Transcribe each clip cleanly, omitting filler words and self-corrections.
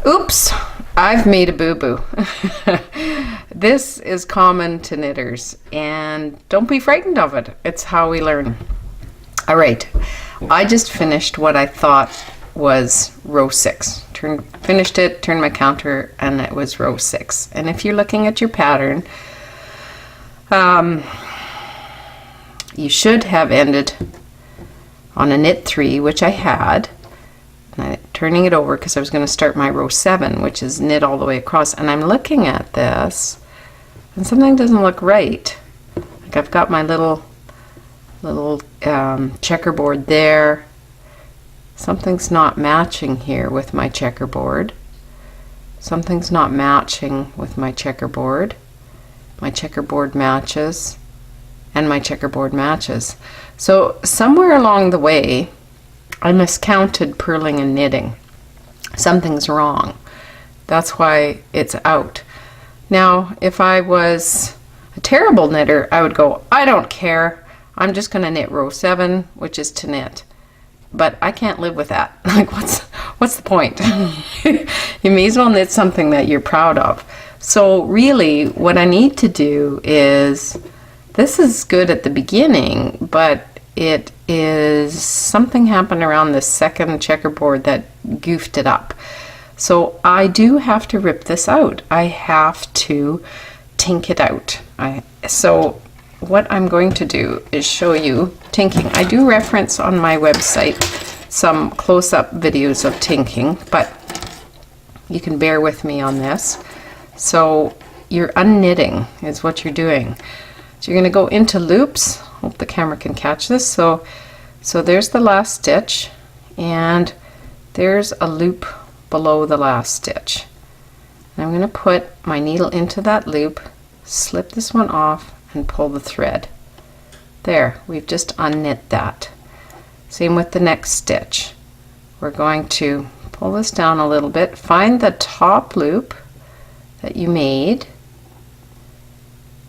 Oops, I've made a boo-boo. This is common to knitters, and don't be frightened of it. It's how we learn. All right, I just finished what I thought was row 6. Finished it, turned my counter, and it was row 6. And if you're looking at your pattern, you should have ended on a knit 3, which I had. And I'm turning it over because I was going to start my row 7, which is knit all the way across. And I'm looking at this, and something doesn't look right. Like I've got my little checkerboard there. Something's not matching here with my checkerboard. Something's not matching with my checkerboard. My checkerboard matches, and my checkerboard matches. So somewhere along the way, I miscounted purling and knitting. Something's wrong. That's why it's out. Now, if I was a terrible knitter, I would go, I don't care. I'm just going to knit row 7, which is to knit. But I can't live with that. Like, what's the point? You may as well knit something that you're proud of. So really, what I need to do is, this is good at the beginning, but it is something happened around the second checkerboard that goofed it up. So I do have to rip this out. I have to tink it out. So what I'm going to do is show you tinking. I do reference on my website some close-up videos of tinking, but you can bear with me on this. So you're unknitting is what you're doing. So you're going to go into loops. Hope the camera can catch this. So there's the last stitch, and there's a loop below the last stitch. And I'm going to put my needle into that loop, slip this one off, and pull the thread. There, we've just unknit that. Same with the next stitch. We're going to pull this down a little bit, find the top loop that you made,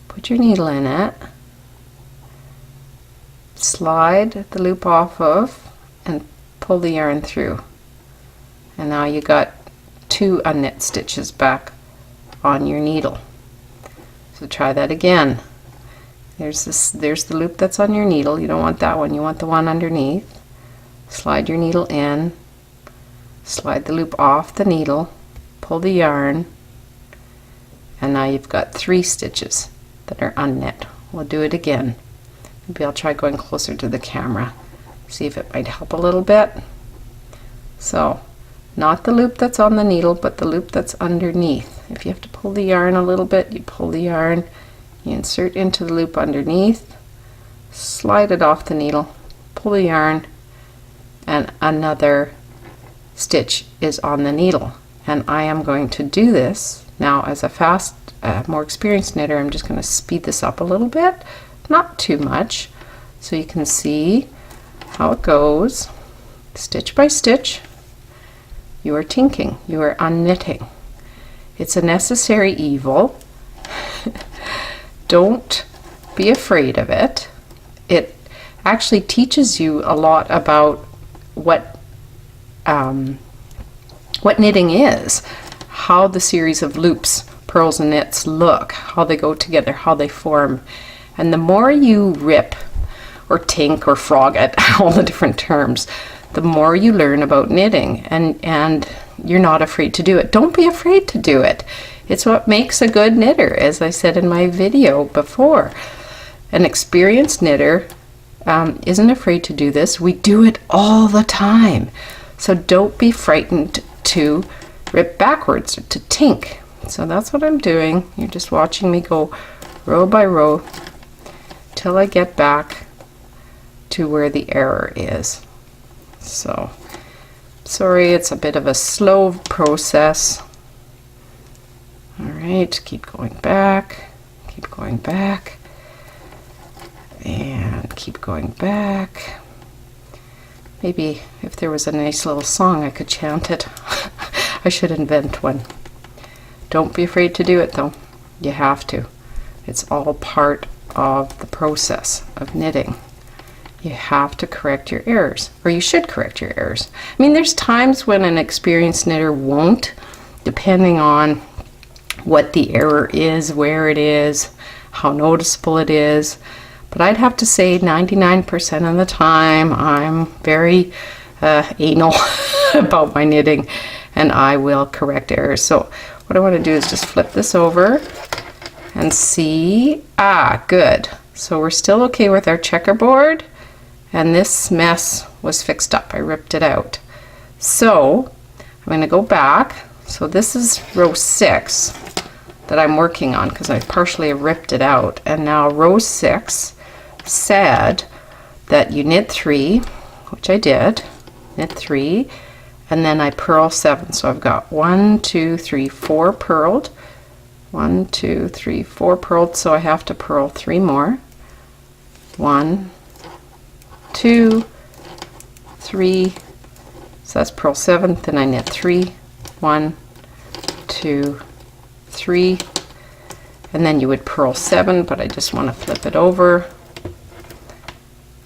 put your needle in it, slide the loop off of, and pull the yarn through. And now you got 2 unknit stitches back on your needle. So try that again. There's the loop that's on your needle. You don't want that one, you want the one underneath. Slide your needle in, slide the loop off the needle, pull the yarn, and now you've got 3 stitches that are unknit. We'll do it again. Maybe I'll try going closer to the camera, see if it might help a little bit. So, not the loop that's on the needle, but the loop that's underneath. If you have to pull the yarn a little bit, you pull the yarn, you insert into the loop underneath, slide it off the needle, pull the yarn, and another stitch is on the needle. And I am going to do this now as a fast, more experienced knitter. I'm just going to speed this up a little bit, not too much, so you can see how it goes. Stitch by stitch, you are tinking, you are unknitting. It's a necessary evil. Don't be afraid of it. It actually teaches you a lot about what knitting is, how the series of loops, purls, and knits look, how they go together, how they form. And the more you rip or tink or frog it, all the different terms, the more you learn about knitting, and you're not afraid to do it. Don't be afraid to do it. It's what makes a good knitter, as I said in my video before. An experienced knitter isn't afraid to do this. We do it all the time. So don't be frightened to rip backwards or to tink. So that's what I'm doing. You're just watching me go row by row till I get back to where the error is. So, sorry, it's a bit of a slow process. All right, keep going back, and keep going back. Maybe if there was a nice little song, I could chant it. I should invent one. Don't be afraid to do it, though. You have to. It's all part of the process of knitting. You have to correct your errors, or you should correct your errors. I mean, there's times when an experienced knitter won't depending on what the error is, where it is, how noticeable it is. But I'd have to say 99% of the time I'm very anal about my knitting, and I will correct errors. So what I want to do is just flip this over and see. Good. So we're still okay with our checkerboard, and this mess was fixed up. I ripped it out. So I'm going to go back. So this is row 6 that I'm working on because I partially ripped it out. And now row 6 said that you knit 3, which I did, knit 3, and then I purl 7. So I've got 1, 2, 3, 4 purled. 1, 2, 3, 4 purled, so I have to purl 3 more. 1, 2, 3, so that's purl 7, then I knit 3, 1, 2, 3, and then you would purl 7, but I just want to flip it over.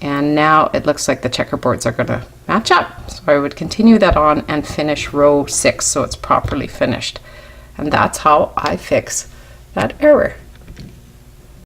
And now it looks like the checkerboards are going to match up. So I would continue that on and finish row 6 so it's properly finished. And that's how I fix that error.